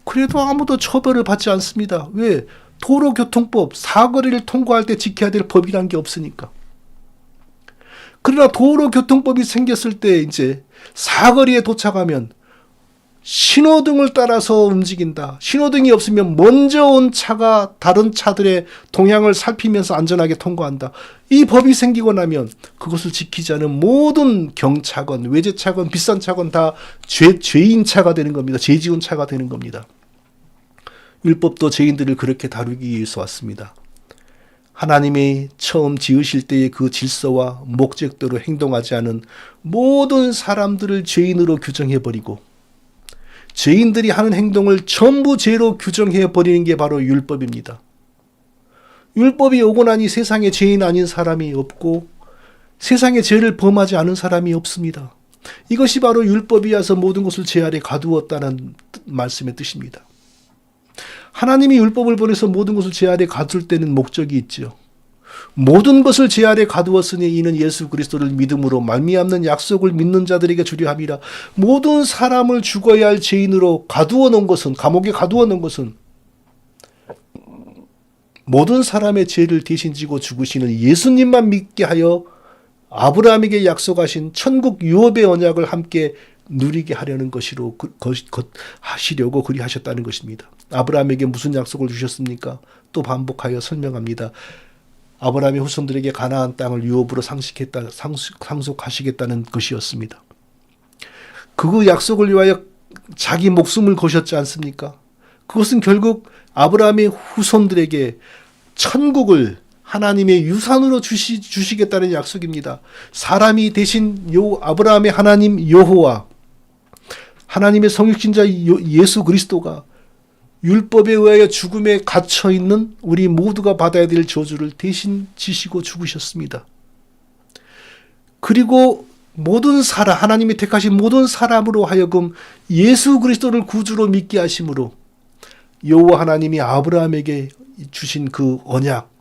그래도 아무도 처벌을 받지 않습니다. 왜? 도로교통법, 사거리를 통과할 때 지켜야 될 법이란 게 없으니까. 그러나 도로교통법이 생겼을 때 이제 사거리에 도착하면 신호등을 따라서 움직인다. 신호등이 없으면 먼저 온 차가 다른 차들의 동향을 살피면서 안전하게 통과한다. 이 법이 생기고 나면 그것을 지키지 않은 모든 경차건 외제차건 비싼 차건 다 죄인 차가 되는 겁니다. 죄 지은 차가 되는 겁니다. 율법도 죄인들을 그렇게 다루기 위해서 왔습니다. 하나님이 처음 지으실 때의 그 질서와 목적대로 행동하지 않은 모든 사람들을 죄인으로 규정해버리고 죄인들이 하는 행동을 전부 죄로 규정해버리는 게 바로 율법입니다. 율법이 오고 나니 세상에 죄인 아닌 사람이 없고 세상에 죄를 범하지 않은 사람이 없습니다. 이것이 바로 율법이 와서 모든 것을 죄 아래 가두었다는 말씀의 뜻입니다. 하나님이 율법을 보내서 모든 것을 죄 아래 가둘 때는 목적이 있죠. 모든 것을 죄 아래 가두었으니 이는 예수 그리스도를 믿음으로 말미암는 약속을 믿는 자들에게 주려 함이라. 모든 사람을 죽어야 할 죄인으로 가두어 놓은 것은, 감옥에 가두어 놓은 것은 모든 사람의 죄를 대신 지고 죽으시는 예수님만 믿게 하여 아브라함에게 약속하신 천국 유업의 언약을 함께 누리게 하려는 하시려고 그리하셨다는 것입니다. 아브라함에게 무슨 약속을 주셨습니까? 또 반복하여 설명합니다. 아브라함의 후손들에게 가나안 땅을 유업으로 상속하시겠다는 것이었습니다. 그 약속을 위하여 자기 목숨을 거셨지 않습니까? 그것은 결국 아브라함의 후손들에게 천국을 하나님의 유산으로 주시겠다는 약속입니다. 사람이 대신 아브라함의 하나님 여호와, 하나님의 성육신자 예수 그리스도가 율법에 의하여 죽음에 갇혀있는 우리 모두가 받아야 될 저주를 대신 지시고 죽으셨습니다. 그리고 하나님이 택하신 모든 사람으로 하여금 예수 그리스도를 구주로 믿게 하심으로 여호와 하나님이 아브라함에게 주신 그 언약,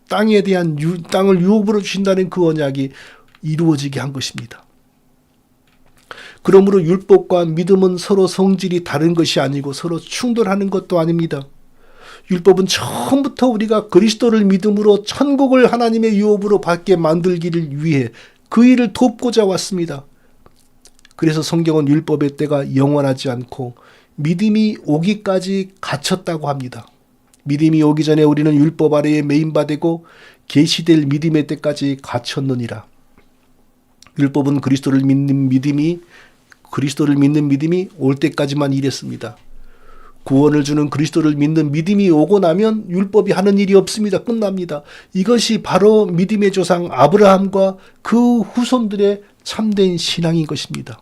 땅에 대한 땅을 유업으로 주신다는 그 언약이 이루어지게 한 것입니다. 그러므로 율법과 믿음은 서로 성질이 다른 것이 아니고 서로 충돌하는 것도 아닙니다. 율법은 처음부터 우리가 그리스도를 믿음으로 천국을 하나님의 유업으로 받게 만들기를 위해 그 일을 돕고자 왔습니다. 그래서 성경은 율법의 때가 영원하지 않고 믿음이 오기까지 갇혔다고 합니다. 믿음이 오기 전에 우리는 율법 아래에 매인바되고 계시될 믿음의 때까지 갇혔느니라. 율법은 그리스도를 믿는 믿음이 올 때까지만 일했습니다. 구원을 주는 그리스도를 믿는 믿음이 오고 나면 율법이 하는 일이 없습니다. 끝납니다. 이것이 바로 믿음의 조상 아브라함과 그 후손들의 참된 신앙인 것입니다.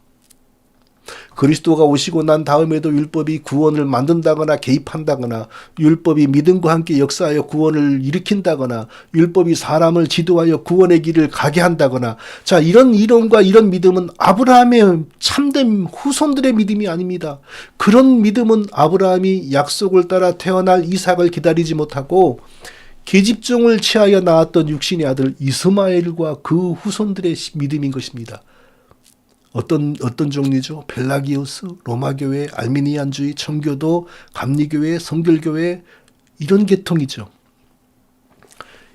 그리스도가 오시고 난 다음에도 율법이 구원을 만든다거나 개입한다거나 율법이 믿음과 함께 역사하여 구원을 일으킨다거나 율법이 사람을 지도하여 구원의 길을 가게 한다거나 자 이런 이론과 이런 믿음은 아브라함의 참된 후손들의 믿음이 아닙니다. 그런 믿음은 아브라함이 약속을 따라 태어날 이삭을 기다리지 못하고 계집종을 취하여 낳았던 육신의 아들 이스마엘과 그 후손들의 믿음인 것입니다. 어떤 종류죠? 벨라기우스, 로마교회, 알미니안주의, 청교도, 감리교회, 성결교회 이런 계통이죠.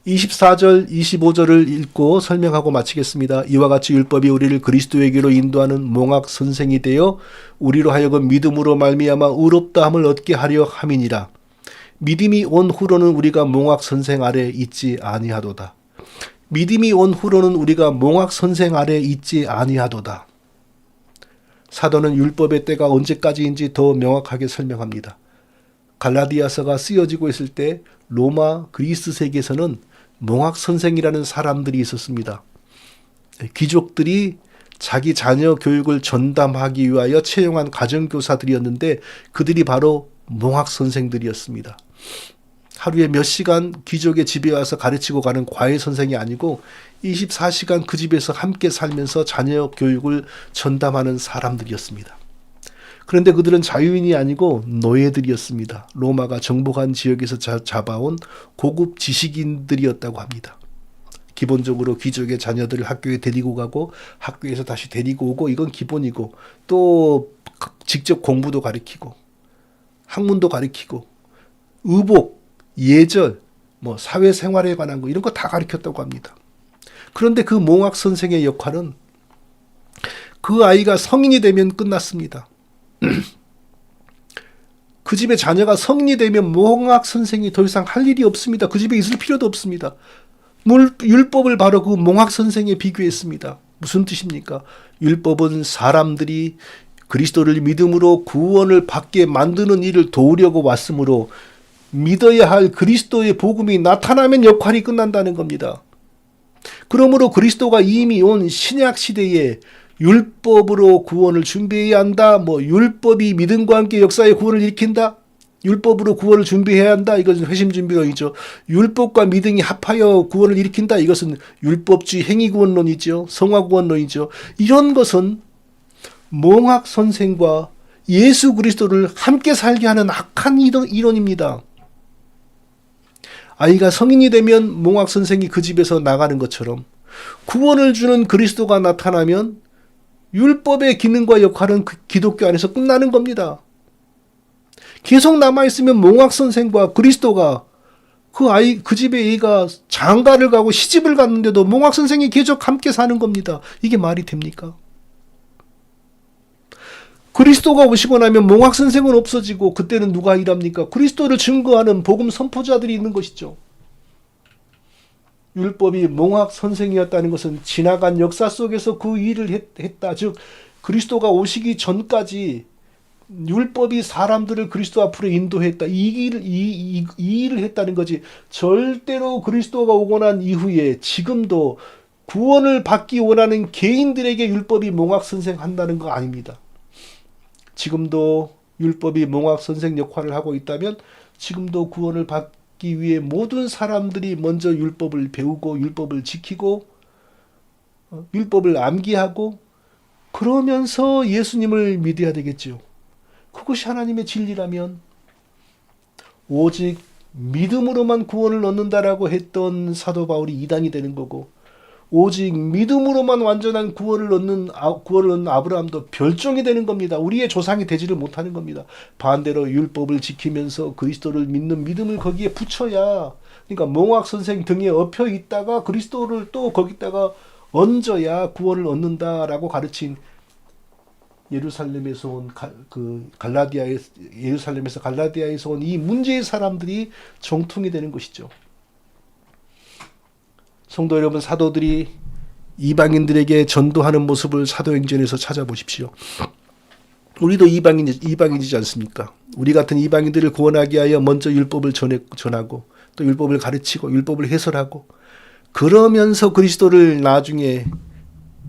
24절, 25절을 읽고 설명하고 마치겠습니다. 이와 같이 율법이 우리를 그리스도에게로 인도하는 몽학 선생이 되어 우리로 하여금 믿음으로 말미암아 의롭다함을 얻게 하려 함이니라. 믿음이 온 후로는 우리가 몽학 선생 아래 있지 아니하도다. 믿음이 온 후로는 우리가 몽학 선생 아래 있지 아니하도다. 사도는 율법의 때가 언제까지인지 더 명확하게 설명합니다. 갈라디아서가 쓰여지고 있을 때 로마 그리스 세계에서는 몽학 선생이라는 사람들이 있었습니다. 귀족들이 자기 자녀 교육을 전담하기 위하여 채용한 가정교사들이었는데 그들이 바로 몽학 선생들이었습니다. 하루에 몇 시간 귀족의 집에 와서 가르치고 가는 과외 선생이 아니고 24시간 그 집에서 함께 살면서 자녀 교육을 전담하는 사람들이었습니다. 그런데 그들은 자유인이 아니고 노예들이었습니다. 로마가 정복한 지역에서 잡아온 고급 지식인들이었다고 합니다. 기본적으로 귀족의 자녀들을 학교에 데리고 가고 학교에서 다시 데리고 오고 이건 기본이고 또 직접 공부도 가르치고 학문도 가르치고 의복, 예절, 사회생활에 관한 거 이런 거 다 가르쳤다고 합니다. 그런데 그 몽학 선생의 역할은 그 아이가 성인이 되면 끝났습니다. 그 집의 자녀가 성인이 되면 몽학 선생이 더 이상 할 일이 없습니다. 그 집에 있을 필요도 없습니다. 율법을 바로 그 몽학 선생에 비교했습니다. 무슨 뜻입니까? 율법은 사람들이 그리스도를 믿음으로 구원을 받게 만드는 일을 도우려고 왔으므로 믿어야 할 그리스도의 복음이 나타나면 역할이 끝난다는 겁니다. 그러므로 그리스도가 이미 온 신약 시대에 율법으로 구원을 준비해야 한다. 율법이 믿음과 함께 역사의 구원을 일으킨다. 율법으로 구원을 준비해야 한다. 이것은 회심준비론이죠. 율법과 믿음이 합하여 구원을 일으킨다. 이것은 율법주의 행위구원론이죠. 성화구원론이죠. 이런 것은 몽학 선생과 예수 그리스도를 함께 살게 하는 악한 이론입니다. 아이가 성인이 되면 몽학 선생이 그 집에서 나가는 것처럼 구원을 주는 그리스도가 나타나면 율법의 기능과 역할은 그 기독교 안에서 끝나는 겁니다. 계속 남아있으면 몽학 선생과 그리스도가 그 집의 애가 장가를 가고 시집을 갔는데도 몽학 선생이 계속 함께 사는 겁니다. 이게 말이 됩니까? 그리스도가 오시고 나면 몽학 선생은 없어지고 그때는 누가 일합니까? 그리스도를 증거하는 복음 선포자들이 있는 것이죠. 율법이 몽학 선생이었다는 것은 지나간 역사 속에서 그 일을 했다. 즉 그리스도가 오시기 전까지 율법이 사람들을 그리스도 앞으로 인도했다. 이 일을 했다는 거지. 절대로 그리스도가 오고 난 이후에 지금도 구원을 받기 원하는 개인들에게 율법이 몽학 선생 한다는 거 아닙니다. 지금도 율법이 몽학 선생 역할을 하고 있다면 지금도 구원을 받기 위해 모든 사람들이 먼저 율법을 배우고 율법을 지키고 율법을 암기하고 그러면서 예수님을 믿어야 되겠죠. 그것이 하나님의 진리라면 오직 믿음으로만 구원을 얻는다라고 했던 사도 바울이 이단이 되는 거고 오직 믿음으로만 완전한 구원을 얻는 아브라함도 별종이 되는 겁니다. 우리의 조상이 되지를 못하는 겁니다. 반대로 율법을 지키면서 그리스도를 믿는 믿음을 거기에 붙여야 그러니까 몽학 선생 등에 엎여 있다가 그리스도를 또 거기다가 얹어야 구원을 얻는다라고 가르친 예루살렘에서 온 예루살렘에서 갈라디아에서 온 이 문제의 사람들이 정통이 되는 것이죠. 성도 여러분, 사도들이 이방인들에게 전도하는 모습을 사도행전에서 찾아보십시오. 우리도 이방인이지 않습니까? 우리 같은 이방인들을 구원하기 위하여 먼저 율법을 전하고 또 율법을 가르치고 율법을 해설하고 그러면서 그리스도를 나중에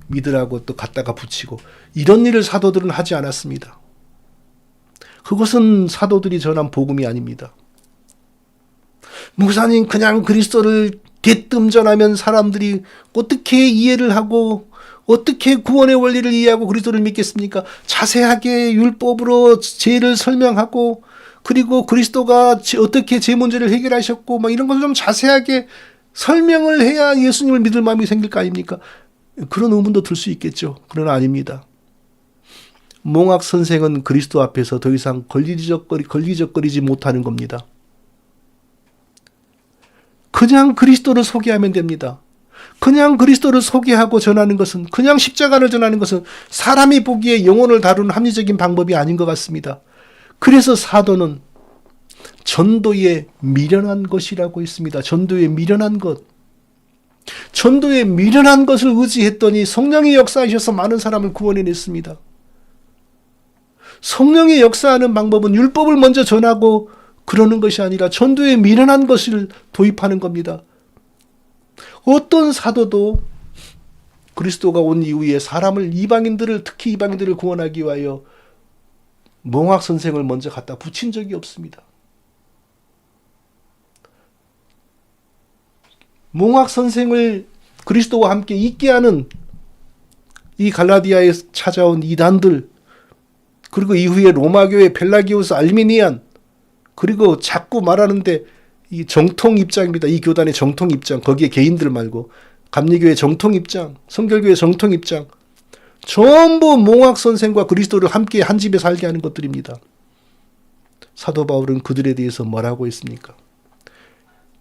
믿으라고 또 갖다가 붙이고 이런 일을 사도들은 하지 않았습니다. 그것은 사도들이 전한 복음이 아닙니다. 목사님 그냥 그리스도를 대뜸 전하면 사람들이 어떻게 이해를 하고 어떻게 구원의 원리를 이해하고 그리스도를 믿겠습니까? 자세하게 율법으로 죄를 설명하고 그리고 그리스도가 어떻게 죄 문제를 해결하셨고 막 이런 것을 좀 자세하게 설명을 해야 예수님을 믿을 마음이 생길 거 아닙니까? 그런 의문도 들 수 있겠죠. 그러나 아닙니다. 몽학 선생은 그리스도 앞에서 더 이상 걸리적거리지 못하는 겁니다. 그냥 그리스도를 소개하면 됩니다. 그냥 그리스도를 소개하고 전하는 것은 그냥 십자가를 전하는 것은 사람이 보기에 영혼을 다루는 합리적인 방법이 아닌 것 같습니다. 그래서 사도는 전도에 미련한 것이라고 했습니다. 전도에 미련한 것. 전도에 미련한 것을 의지했더니 성령이 역사하셔서 많은 사람을 구원해냈습니다. 성령의 역사하는 방법은 율법을 먼저 전하고 그러는 것이 아니라 전도에 미련한 것을 도입하는 겁니다. 어떤 사도도 그리스도가 온 이후에 사람을 특히 이방인들을 구원하기 위하여 몽학 선생을 먼저 갖다 붙인 적이 없습니다. 몽학 선생을 그리스도와 함께 있게 하는 이 갈라디아에 찾아온 이단들, 그리고 이후에 로마교회 펠라기우스 알미니안, 그리고 자꾸 말하는데 이 정통 입장입니다. 이 교단의 정통 입장, 거기에 개인들 말고 감리교회 정통 입장, 성결교회 정통 입장, 전부 몽학 선생과 그리스도를 함께 한 집에 살게 하는 것들입니다. 사도 바울은 그들에 대해서 뭐라고 했습니까?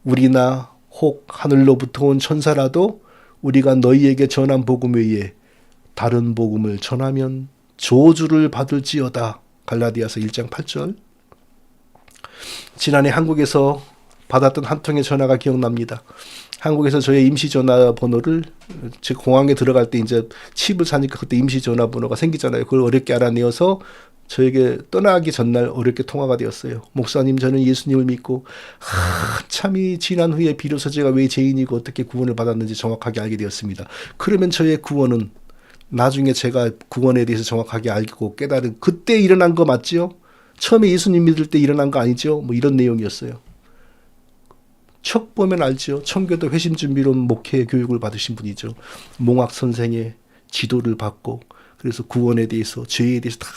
우리나 혹 하늘로부터 온 천사라도 우리가 너희에게 전한 복음 외에 다른 복음을 전하면 저주를 받을지어다. 갈라디아서 1장 8절. 지난해 한국에서 받았던 한 통의 전화가 기억납니다. 한국에서 저의 임시 전화번호를 제 공항에 들어갈 때 이제 칩을 사니까 그때 임시 전화번호가 생기잖아요. 그걸 어렵게 알아내어서 저에게 떠나기 전날 어렵게 통화가 되었어요. 목사님, 저는 예수님을 믿고 한참이 지난 후에 비로소 제가 왜 죄인이고 어떻게 구원을 받았는지 정확하게 알게 되었습니다. 그러면 저의 구원은 나중에 제가 구원에 대해서 정확하게 알고 깨달은 그때 일어난 거 맞죠? 처음에 예수님 믿을 때 일어난 거 아니죠? 뭐 이런 내용이었어요. 척 보면 알죠. 청교도 회심준비론 목회 교육을 받으신 분이죠. 몽학 선생의 지도를 받고 그래서 구원에 대해서 죄에 대해서 다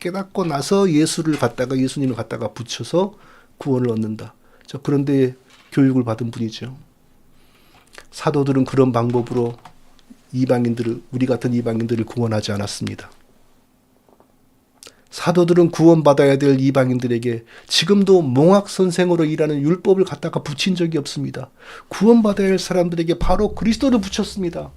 깨닫고 나서 예수님을 갖다가 붙여서 구원을 얻는다. 그런데 교육을 받은 분이죠. 사도들은 그런 방법으로 우리 같은 이방인들을 구원하지 않았습니다. 사도들은 구원받아야 될 이방인들에게 지금도 몽학 선생으로 일하는 율법을 갖다가 붙인 적이 없습니다. 구원받아야 할 사람들에게 바로 그리스도를 붙였습니다.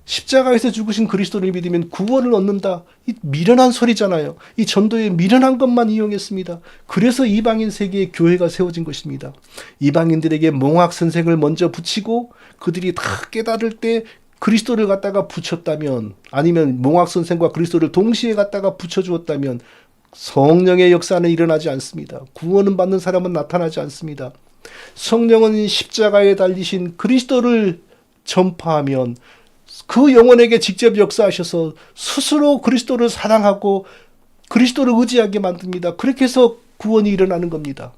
십자가에서 죽으신 그리스도를 믿으면 구원을 얻는다. 이 미련한 소리잖아요. 이 전도에 미련한 것만 이용했습니다. 그래서 이방인 세계에 교회가 세워진 것입니다. 이방인들에게 몽학 선생을 먼저 붙이고 그들이 다 깨달을 때 그리스도를 갖다가 붙였다면, 아니면 몽학 선생과 그리스도를 동시에 갖다가 붙여주었다면 성령의 역사는 일어나지 않습니다. 구원은 받는 사람은 나타나지 않습니다. 성령은 십자가에 달리신 그리스도를 전파하면 그 영혼에게 직접 역사하셔서 스스로 그리스도를 사랑하고 그리스도를 의지하게 만듭니다. 그렇게 해서 구원이 일어나는 겁니다.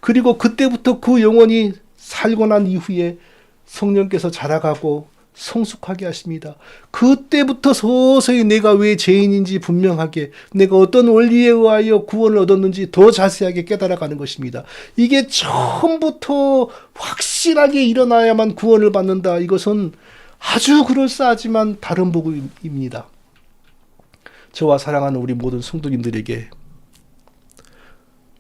그리고 그때부터 그 영혼이 살고 난 이후에 성령께서 자라가고 성숙하게 하십니다. 그때부터 서서히 내가 왜 죄인인지 분명하게, 내가 어떤 원리에 의하여 구원을 얻었는지 더 자세하게 깨달아가는 것입니다. 이게 처음부터 확실하게 일어나야만 구원을 받는다. 이것은 아주 그럴싸하지만 다른 복음입니다. 저와 사랑하는 우리 모든 성도님들에게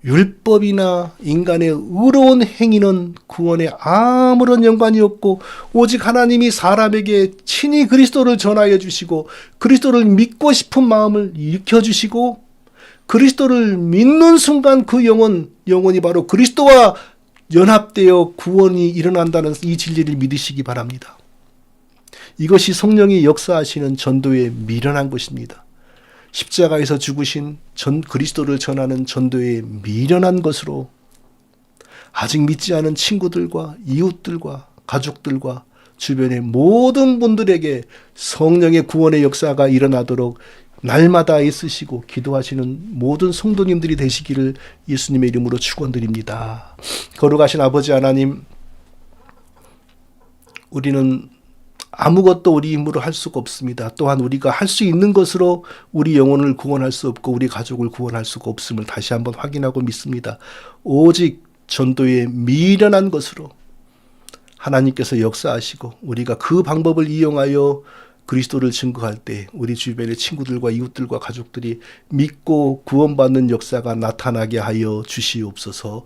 율법이나 인간의 의로운 행위는 구원에 아무런 연관이 없고 오직 하나님이 사람에게 친히 그리스도를 전하여 주시고 그리스도를 믿고 싶은 마음을 일으켜 주시고 그리스도를 믿는 순간 그 영혼이 바로 그리스도와 연합되어 구원이 일어난다는 이 진리를 믿으시기 바랍니다. 이것이 성령이 역사하시는 전도에 미련한 것입니다. 십자가에서 죽으신 그리스도를 전하는 전도에 미련한 것으로 아직 믿지 않은 친구들과 이웃들과 가족들과 주변의 모든 분들에게 성령의 구원의 역사가 일어나도록 날마다 애쓰시고 기도하시는 모든 성도님들이 되시기를 예수님의 이름으로 축원드립니다. 거룩하신 아버지 하나님, 우리는 아무것도 우리 힘으로 할 수가 없습니다. 또한 우리가 할 수 있는 것으로 우리 영혼을 구원할 수 없고 우리 가족을 구원할 수가 없음을 다시 한번 확인하고 믿습니다. 오직 전도에 미련한 것으로 하나님께서 역사하시고 우리가 그 방법을 이용하여 그리스도를 증거할 때 우리 주변의 친구들과 이웃들과 가족들이 믿고 구원받는 역사가 나타나게 하여 주시옵소서.